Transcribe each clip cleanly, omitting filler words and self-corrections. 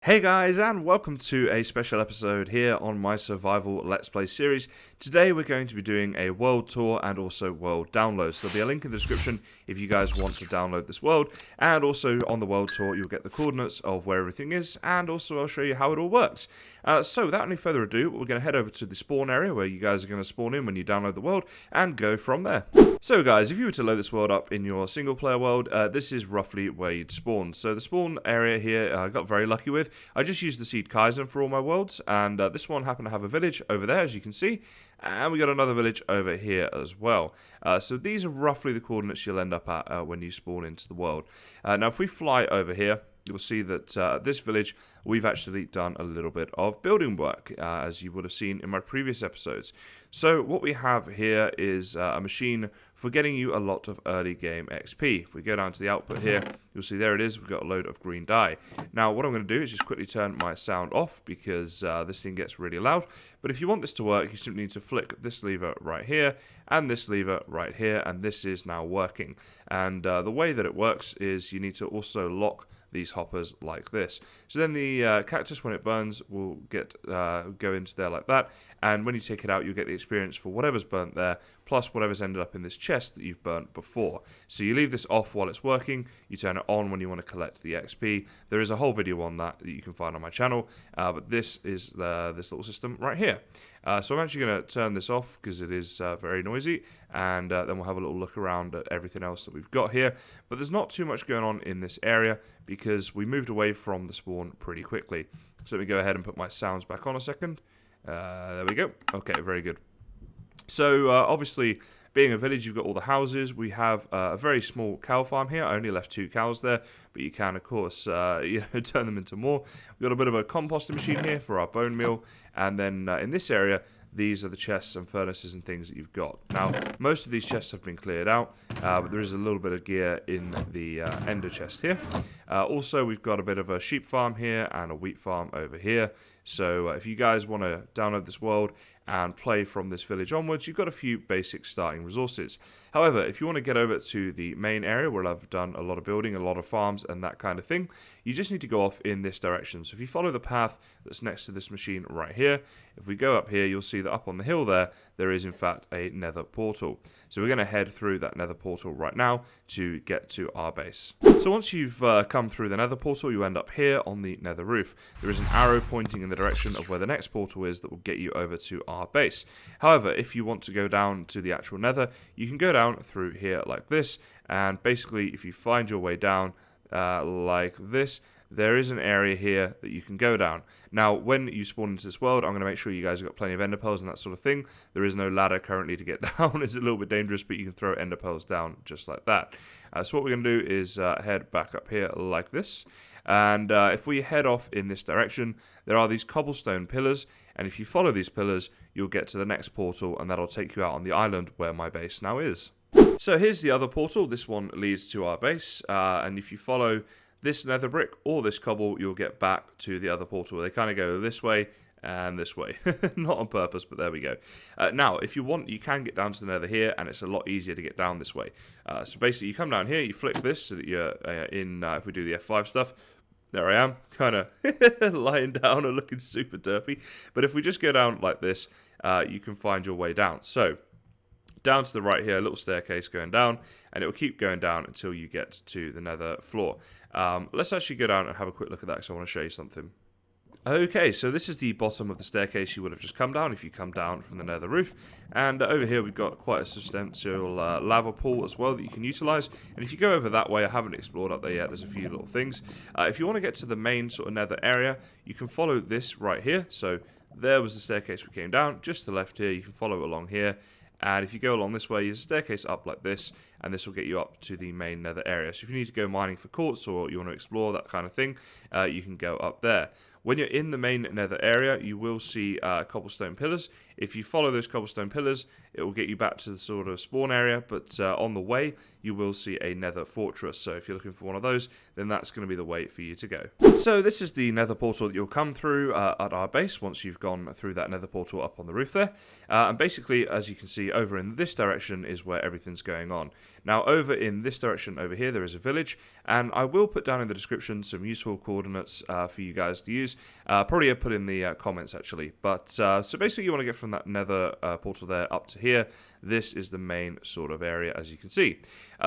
Hey guys, and welcome to a special episode here on my survival Let's Play series. Today we're going to be doing a world tour and also world download. So there'll be a link in the description if you guys want to download this world. And also on the world tour you'll get the coordinates of where everything is, and also I'll show you how it all works. So without any further ado, we're going to head over to the spawn area where you guys are going to spawn in when you download the world and go from there. So guys, if you were to load this world up in your single player world, this is roughly where you'd spawn. So the spawn area here I got very lucky with. I just used the seed Kysen for all my worlds, and this one happened to have a village over there, as you can see, and we got another village over here as well. So these are roughly the coordinates you'll end up at when you spawn into the world. Now, if we fly over here, you'll see that this village, we've actually done a little bit of building work, as you would have seen in my previous episodes. So what we have here is a machine for getting you a lot of early game XP. If we go down to the output here, you'll see there it is. We've got a load of green dye. Now what I'm going to do is just quickly turn my sound off because this thing gets really loud. But if you want this to work, you simply need to flick this lever right here and this lever right here, and this is now working. And the way that it works is you need to also lock these hoppers like this. So then the cactus, when it burns, will go into there like that, and when you take it out, you'll get the experience for whatever's burnt there, plus whatever's ended up in this chest that you've burnt before. So you leave this off while it's working, you turn it on when you want to collect the XP. There is a whole video on that you can find on my channel, but this is this little system right here. So I'm actually going to turn this off because it is very noisy, and then we'll have a little look around at everything else that we've got here. But there's not too much going on in this area because we moved away from the spawn pretty quickly. So let me go ahead and put my sounds back on a second. There we go. Okay, very good. So obviously, being a village, you've got all the houses. We have a very small cow farm here. I only left 2 cows there, but you can, of course, turn them into more. We've got a bit of a composting machine here for our bone meal. And then in this area, these are the chests and furnaces and things that you've got. Now, most of these chests have been cleared out, but there is a little bit of gear in the ender chest here. Also, we've got a bit of a sheep farm here and a wheat farm over here. So if you guys want to download this world and play from this village onwards, you've got a few basic starting resources. However, if you want to get over to the main area where I've done a lot of building, a lot of farms and that kind of thing, you just need to go off in this direction. So if you follow the path that's next to this machine right here, if we go up here, you'll see that up on the hill there is in fact a nether portal. So we're going to head through that nether portal right now to get to our base. So once you've come through the nether portal, you end up here on the nether roof. There is an arrow pointing in the direction of where the next portal is that will get you over to our base. However, if you want to go down to the actual nether, you can go down through here like this, and basically if you find your way down like this, there is an area here that you can go down. Now, when you spawn into this world, I'm going to make sure you guys have got plenty of ender pearls and that sort of thing. There is no ladder currently to get down. It's a little bit dangerous, but you can throw ender pearls down just like that. So what we're going to do is head back up here like this. And if we head off in this direction, there are these cobblestone pillars. And if you follow these pillars, you'll get to the next portal, and that'll take you out on the island where my base now is. So here's the other portal. This one leads to our base. And if you follow this nether brick or this cobble, you'll get back to the other portal. They kind of go this way and this way. Not on purpose, but there we go. Now, if you want, you can get down to the nether here, and it's a lot easier to get down this way. So basically, you come down here, you flick this so that you're if we do the F5 stuff, there I am, kind of lying down and looking super derpy. But if we just go down like this, you can find your way down. So down to the right here, a little staircase going down, and it will keep going down until you get to the nether floor. Let's actually go down and have a quick look at that because I want to show you something. Okay, so this is the bottom of the staircase you would have just come down if you come down from the nether roof. And over here we've got quite a substantial lava pool as well that you can utilise. And if you go over that way, I haven't explored up there yet, there's a few little things. If you want to get to the main sort of nether area, you can follow this right here. So there was the staircase we came down, just to the left here, you can follow along here. And if you go along this way, there's a staircase up like this, and this will get you up to the main nether area. So if you need to go mining for quartz or you want to explore that kind of thing, you can go up there. When you're in the main nether area, you will see cobblestone pillars. If you follow those cobblestone pillars, it will get you back to the sort of spawn area, but on the way, you will see a nether fortress. So if you're looking for one of those, then that's going to be the way for you to go. So this is the nether portal that you'll come through at our base once you've gone through that nether portal up on the roof there. And basically, as you can see, over in this direction is where everything's going on. Now, over in this direction over here, there is a village, and I will put down in the description some useful coordinates for you guys to use. Probably I'll put in the comments, actually. But so basically, you want to get from that nether portal there up to here. This is the main sort of area, as you can see.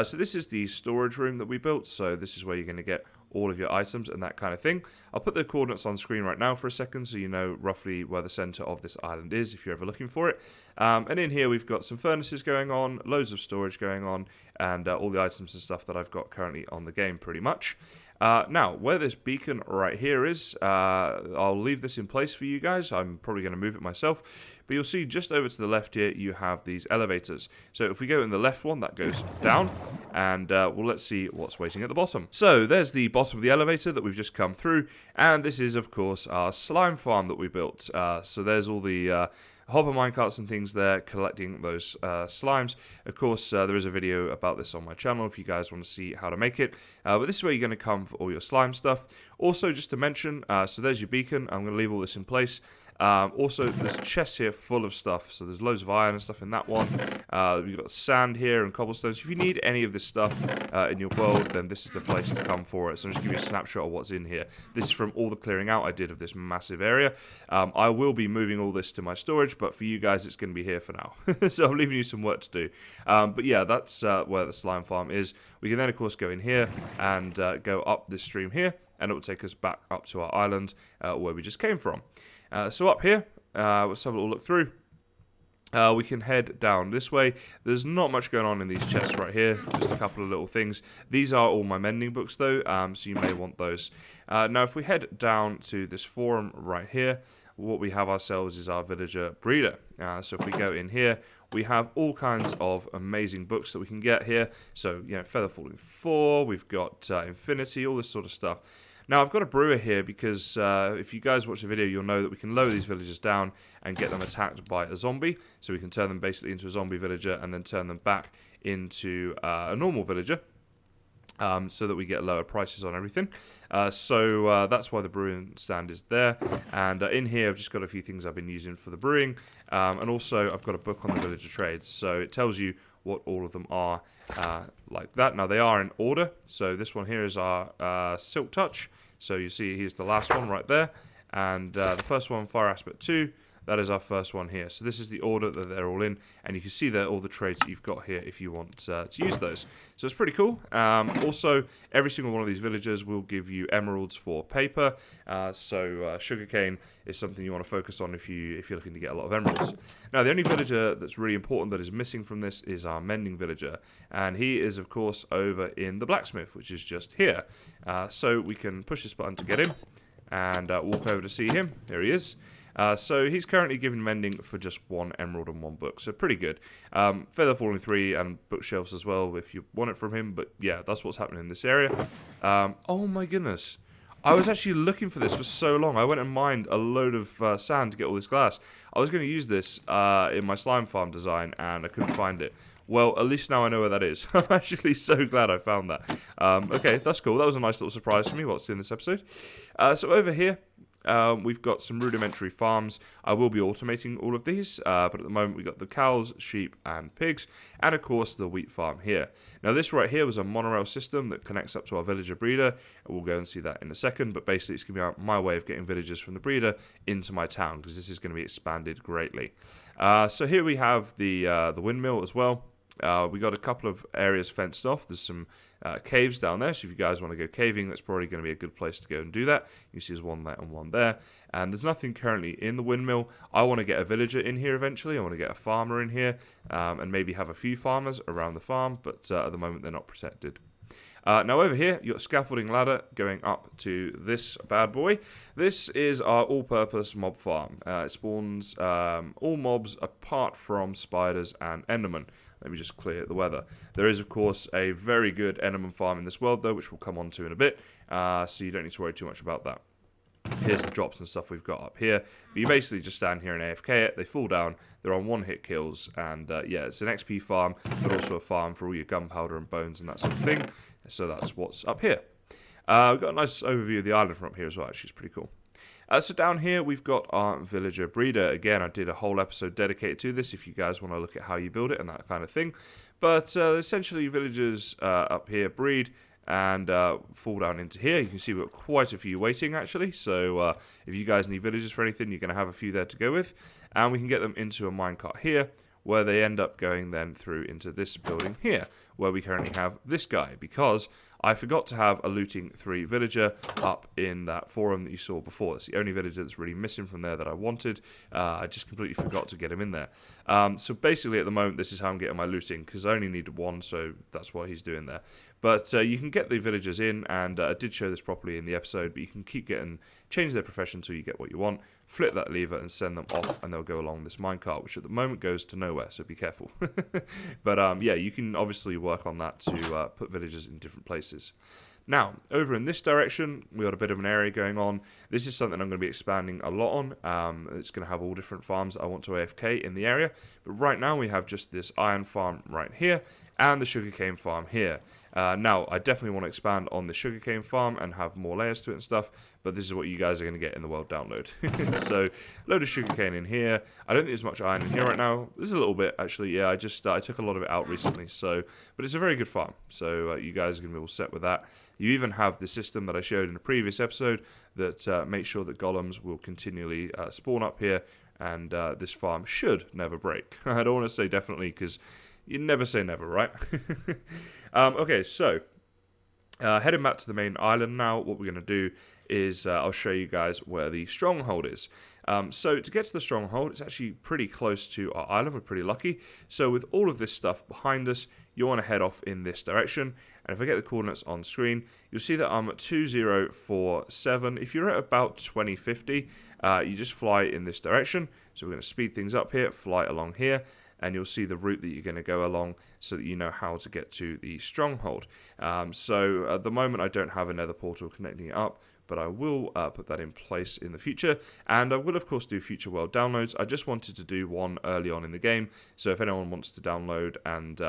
So this is the storage room that we built, so this is where you're going to get all of your items and that kind of thing. I'll put the coordinates on screen right now for a second so you know roughly where the center of this island is if you're ever looking for it. And in here we've got some furnaces going on, loads of storage going on, and all the items and stuff that I've got currently on the game pretty much. Now, where this beacon right here is, I'll leave this in place for you guys. I'm probably going to move it myself. But you'll see just over to the left here, you have these elevators. So if we go in the left one, that goes down. And well, let's see what's waiting at the bottom. So there's the bottom of the elevator that we've just come through. And this is, of course, our slime farm that we built. So there's all the hopper minecarts and things there collecting those slimes. Of course, there is a video about this on my channel if you guys want to see how to make it. But this is where you're going to come for all your slime stuff. Also, just to mention, so there's your beacon. I'm going to leave all this in place. Also, there's chests here full of stuff. So there's loads of iron and stuff in that one. We've got sand here and cobblestones. If you need any of this stuff in your world, then this is the place to come for it. So I'm just give you a snapshot of what's in here. This is from all the clearing out I did of this massive area. I will be moving all this to my storage, but for you guys, it's going to be here for now. So I'm leaving you some work to do. But yeah, that's where the slime farm is. We can then, of course, go in here and go up this stream here, and it will take us back up to our island where we just came from. So up here, let's have a little look through. We can head down this way. There's not much going on in these chests right here, just a couple of little things. These are all my mending books though, so you may want those. Now if we head down to this forum right here, what we have ourselves is our villager breeder. So if we go in here, we have all kinds of amazing books that we can get here. So, you know, Feather Falling 4, we've got Infinity, all this sort of stuff. Now, I've got a brewer here because if you guys watch the video, you'll know that we can lower these villagers down and get them attacked by a zombie. So we can turn them basically into a zombie villager and then turn them back into a normal villager. So that we get lower prices on everything. So that's why the brewing stand is there. And in here, I've just got a few things I've been using for the brewing. And also, I've got a book on the villager trades. So it tells you what all of them are like that. Now, they are in order. So this one here is our Silk Touch. So you see, here's the last one right there. And the first one, Fire Aspect 2. That is our first one here. So this is the order that they're all in, and you can see there all the trades that you've got here if you want to use those. So it's pretty cool. Also, every single one of these villagers will give you emeralds for paper. So sugarcane is something you want to focus on if you're looking to get a lot of emeralds. Now, the only villager that's really important that is missing from this is our Mending Villager, and he is of course over in the blacksmith, which is just here. So we can push this button to get him, and walk over to see him. There he is. So he's currently giving mending for just 1 emerald and 1 book, so pretty good. Feather Falling 3 and bookshelves as well if you want it from him, but yeah, that's what's happening in this area. Oh my goodness. I was actually looking for this for so long. I went and mined a load of sand to get all this glass. I was going to use this in my slime farm design, and I couldn't find it. Well, at least now I know where that is. I'm actually so glad I found that. Okay, that's cool. That was a nice little surprise for me whilst in this episode. So over here, we've got some rudimentary farms. I will be automating all of these, but at the moment we've got the cows, sheep, and pigs, and of course the wheat farm here. Now this right here was a monorail system that connects up to our villager breeder. We'll go and see that in a second, but basically it's going to be my way of getting villagers from the breeder into my town, because this is going to be expanded greatly. So here we have the windmill as well. We got a couple of areas fenced off. There's some caves down there, so if you guys want to go caving, that's probably going to be a good place to go and do that. You see there's one there and one there. And there's nothing currently in the windmill. I want to get a villager in here eventually. I want to get a farmer in here, and maybe have a few farmers around the farm, but at the moment they're not protected. Now over here, you've got a scaffolding ladder going up to this bad boy. This is our all-purpose mob farm. It spawns all mobs apart from spiders and endermen. Let me just clear the weather. There is, of course, a very good enderman farm in this world, though, which we'll come on to in a bit, so you don't need to worry too much about that. Here's the drops and stuff we've got up here. But you basically just stand here and AFK it. They fall down. They're on 1-hit kills. And yeah, it's an XP farm, but also a farm for all your gunpowder and bones and that sort of thing. So that's what's up here. We've got a nice overview of the island from up here as well, actually. It's pretty cool. So down here, we've got our villager breeder. Again, I did a whole episode dedicated to this if you guys want to look at how you build it and that kind of thing. But essentially, villagers up here breed and fall down into here. You can see we've got quite a few waiting, actually. So if you guys need villagers for anything, you're going to have a few there to go with. And we can get them into a minecart here, where they end up going then through into this building here, where we currently have this guy, because I forgot to have a looting 3 villager up in that forum that you saw before. It's the only villager that's really missing from there that I wanted. I just completely forgot to get him in there. So basically at the moment this is how I'm getting my looting, because I only needed 1, so that's what he's doing there. But you can get the villagers in, and I did show this properly in the episode, but you can keep change their profession until you get what you want, flip that lever and send them off, and they'll go along this minecart, which at the moment goes to nowhere, so be careful. But yeah, you can obviously work on that to put villagers in different places. Now, over in this direction, we got a bit of an area going on. This is something I'm going to be expanding a lot on. It's going to have all different farms that I want to AFK in the area. But right now, we have just this iron farm right here and the sugarcane farm here. Now, I definitely want to expand on the sugarcane farm and have more layers to it and stuff, but this is what you guys are going to get in the world download. So, load of sugarcane in here. I don't think there's much iron in here right now. There's a little bit, actually. Yeah, I took a lot of it out recently, but it's a very good farm. So, you guys are going to be all set with that. You even have the system that I showed in a previous episode that makes sure that golems will continually spawn up here, and this farm should never break. I don't want to say definitely, because you never say never, right? Okay, so heading back to the main island now, what we're going to do is I'll show you guys where the Stronghold is. So to get to the Stronghold, it's actually pretty close to our island. We're pretty lucky. So with all of this stuff behind us, you want to head off in this direction. And if I get the coordinates on screen, you'll see that I'm at 2047. If you're at about 2050, you just fly in this direction. So we're going to speed things up here, fly along here, and you'll see the route that you're going to go along so that you know how to get to the Stronghold. So at the moment I don't have a nether portal connecting it up, but I will put that in place in the future, and I will of course do future world downloads. I just wanted to do one early on in the game, so if anyone wants to download and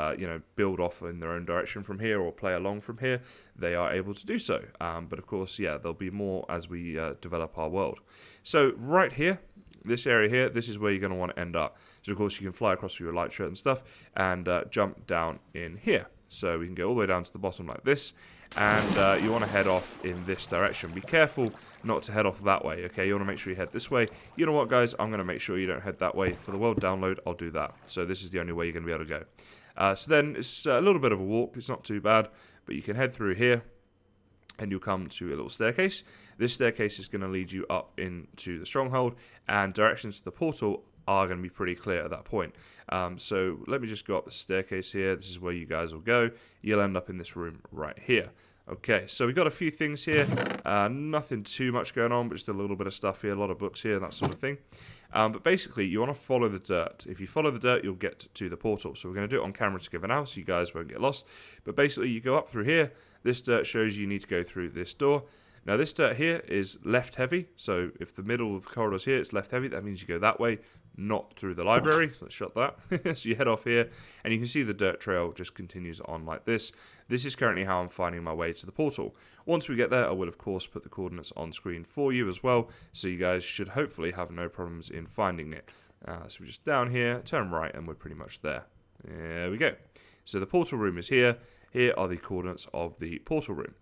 build off in their own direction from here or play along from here, they are able to do so. But of course, yeah, there'll be more as we develop our world. So right here, this area here, this is where you're going to want to end up. So of course you can fly across with your light shirt and stuff and jump down in here. So we can go all the way down to the bottom like this, and you want to head off in this direction. Be careful not to head off that way, okay? You want to make sure you head this way. You know what, guys? I'm going to make sure you don't head that way. For the world download, I'll do that. So this is the only way you're going to be able to go. So then it's a little bit of a walk. It's not too bad, but you can head through here, and you'll come to a little staircase. This staircase is going to lead you up into the Stronghold, and directions to the portal are going to be pretty clear at that point. So let me just go up the staircase here. This is where you guys will go. You'll end up in this room right here. Okay, so we've got a few things here. Nothing too much going on, but just a little bit of stuff here, a lot of books here, that sort of thing. But basically, you want to follow the dirt. If you follow the dirt, you'll get to the portal. So we're going to do it on camera together now, so you guys won't get lost. But basically, you go up through here. This dirt shows you need to go through this door. Now, this dirt here is left heavy. So if the middle of the corridor is here, it's left heavy. That means you go that way, not through the library. So let's shut that. So you head off here, and you can see the dirt trail just continues on like this. This is currently how I'm finding my way to the portal. Once we get there, I will, of course, put the coordinates on screen for you as well. So you guys should hopefully have no problems in finding it. So we're just down here, turn right, and we're pretty much there. There we go. So the portal room is here. Here are the coordinates of the portal room.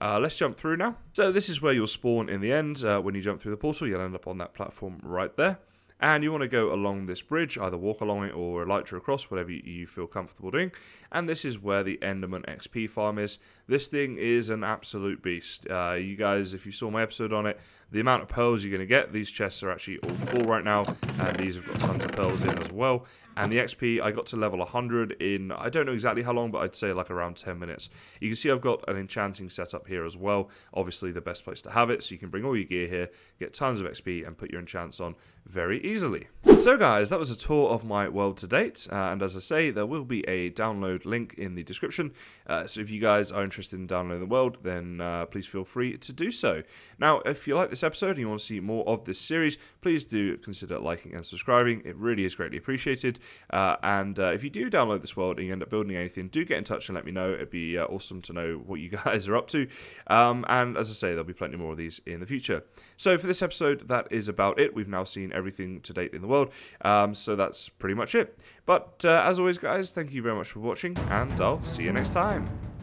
Let's jump through now. So this is where you'll spawn in the end. When you jump through the portal, you'll end up on that platform right there. And you want to go along this bridge, either walk along it or elytra across, whatever you feel comfortable doing. And this is where the Enderman Xp Farm is. This thing is an absolute beast. You guys, if you saw my episode on it, the amount of pearls you're going to get, these chests are actually all full right now, and these have got tons of pearls in as well. And the XP, I got to level 100 in, I don't know exactly how long, but I'd say like around 10 minutes. You can see I've got an enchanting setup here as well. Obviously the best place to have it, so you can bring all your gear here, get tons of XP, and put your enchants on very easily. So guys, that was a tour of my world to date, and as I say, there will be a download link in the description. So if you guys are interested in downloading the world, then please feel free to do so. Now, if you like this this episode and you want to see more of this series, please do consider liking and subscribing. It really is greatly appreciated. And if you do download this world and you end up building anything, do get in touch and let me know. It'd be awesome to know what you guys are up to. And as I say, there'll be plenty more of these in the future. So for this episode, that is about it. We've now seen everything to date in the world. So that's pretty much it. But as always, guys, thank you very much for watching, and I'll see you next time.